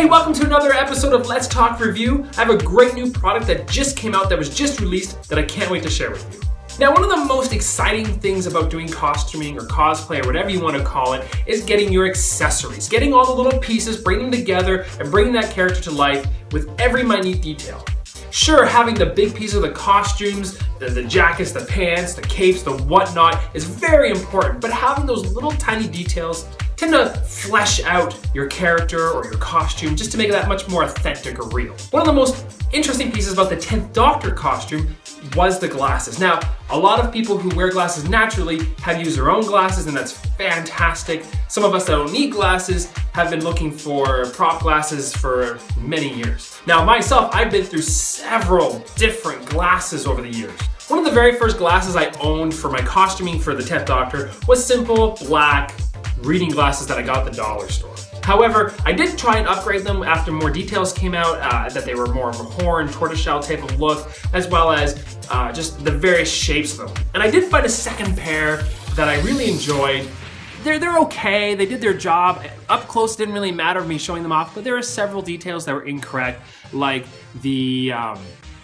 welcome to another episode of Let's Talk Review. I have a great new product that just came out, that was just released, that I can't wait to share with you. Now, one of the most exciting things about doing costuming or cosplay or whatever you want to call it is getting your accessories, getting all the little pieces, bringing them together and bringing that character to life with every minute detail. Sure, having the big piece of the costumes, the jackets, the pants, the capes, the whatnot is very important, but having those little tiny details tend to flesh out your character or your costume just to make it that much more authentic or real. One of the most interesting pieces about the 10th Doctor costume was the glasses. Now, a lot of people who wear glasses naturally have used their own glasses, and that's fantastic. Some of us that don't need glasses have been looking for prop glasses for many years. Now, myself, I've been through several different glasses over the years. One of the very first glasses I owned for my costuming for the 10th Doctor was simple black reading glasses that I got at the dollar store. However, I did try and upgrade them after more details came out, that they were more of a horn, tortoiseshell type of look, as well as just the various shapes of them. And I did find a second pair that I really enjoyed. They're okay, they did their job. Up close didn't really matter me showing them off, but there are several details that were incorrect, like the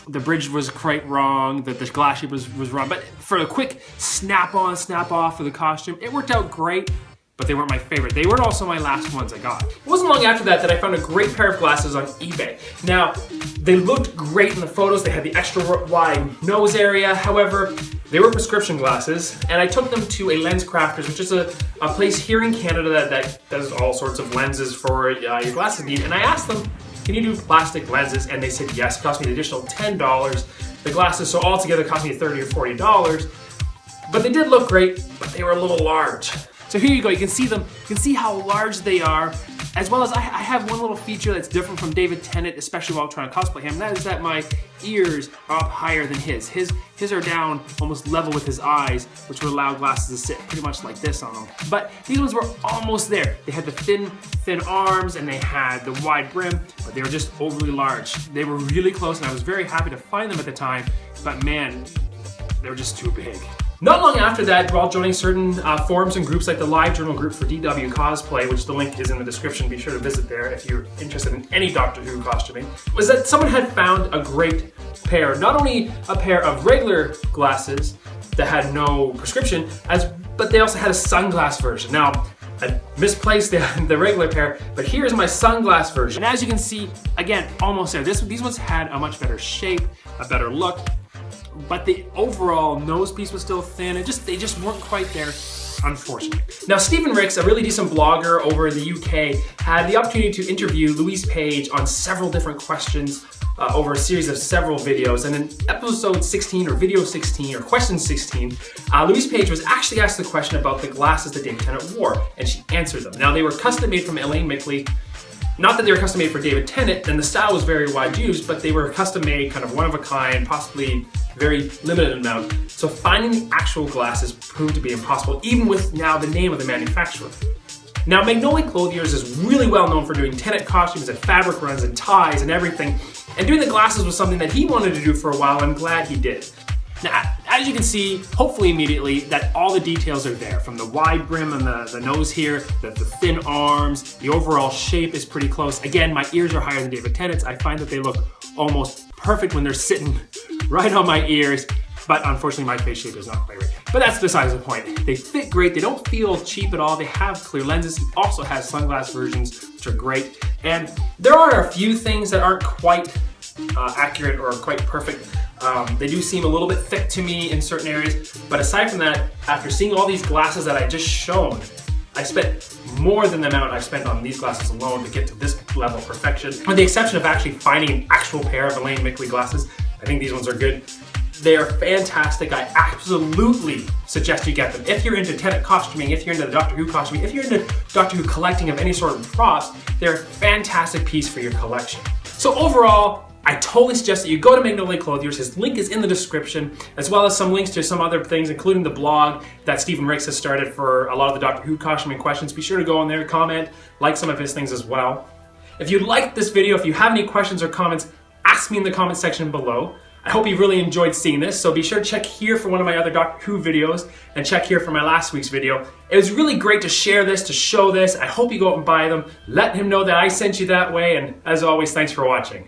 bridge was quite wrong, the glass shape was wrong, but for a quick snap on, snap off for the costume, it worked out great. But they weren't my favorite. They weren't also my last ones I got. It wasn't long after that I found a great pair of glasses on eBay. Now, they looked great in the photos. They had the extra wide nose area. However, they were prescription glasses, and I took them to a Lens Crafters, which is a place here in Canada that does all sorts of lenses for your glasses need. And I asked them, can you do plastic lenses? And they said yes. It cost me an additional $10. The glasses, so altogether, cost me $30 or $40. But they did look great, but they were a little large. So here you go, you can see them, you can see how large they are, as well as I have one little feature that's different from David Tennant, especially while trying to cosplay him, and that is that my ears are up higher than his. His are down almost level with his eyes, which would allow glasses to sit pretty much like this on them. But these ones were almost there. They had the thin arms and they had the wide brim, but they were just overly large. They were really close, and I was very happy to find them at the time, but man, they were just too big. Not long after that, while joining certain forums and groups like the live journal group for DW Cosplay, which the link is in the description, be sure to visit there if you're interested in any Doctor Who costuming, was that someone had found a great pair, not only a pair of regular glasses that had no prescription, but they also had a sunglass version. Now, I misplaced the regular pair, but here's my sunglass version. And as you can see, again, almost there. These ones had a much better shape, a better look, but the overall nose piece was still thin. They just weren't quite there, unfortunately. Now, Stephen Ricks, a really decent blogger over in the UK, had the opportunity to interview Louise Page on several different questions over a series of several videos. And in episode 16, or video 16, or question 16, Louise Page was actually asked the question about the glasses that David Tennant wore, and she answered them. Now, they were custom made from Elaine Mickley. Not that they were custom made for David Tennant, and the style was very wide used, but they were custom made, kind of one of a kind, possibly very limited amount. So finding the actual glasses proved to be impossible, even with now the name of the manufacturer. Now, Magnoli Clothiers is really well known for doing Tennant costumes and fabric runs and ties and everything, and doing the glasses was something that he wanted to do for a while. I'm glad he did. Now, as you can see, hopefully immediately, that all the details are there, from the wide brim and the nose here, the thin arms, the overall shape is pretty close. Again, my ears are higher than David Tennant's. I find that they look almost perfect when they're sitting right on my ears, but unfortunately my face shape is not quite right. But that's besides the point. They fit great, they don't feel cheap at all, they have clear lenses. He also has sunglass versions, which are great. And there are a few things that aren't quite accurate or quite perfect. They do seem a little bit thick to me in certain areas, but aside from that, after seeing all these glasses that I just shown, I spent more than the amount I spent on these glasses alone to get to this level of perfection. With the exception of actually finding an actual pair of Elaine Mickley glasses, I think these ones are good. They are fantastic. I absolutely suggest you get them. If you're into Tennant costuming, if you're into the Doctor Who costuming, if you're into Doctor Who collecting of any sort of props, they're a fantastic piece for your collection. So overall, I totally suggest that you go to Magnoli Clothiers. His link is in the description, as well as some links to some other things, including the blog that Stephen Ricks has started for a lot of the Doctor Who costuming questions. Be sure to go on there, comment, like some of his things as well. If you liked this video, if you have any questions or comments, ask me in the comment section below. I hope you really enjoyed seeing this, so be sure to check here for one of my other Doctor Who videos, and check here for my last week's video. It was really great to share this, to show this. I hope you go out and buy them. Let him know that I sent you that way, and as always, thanks for watching.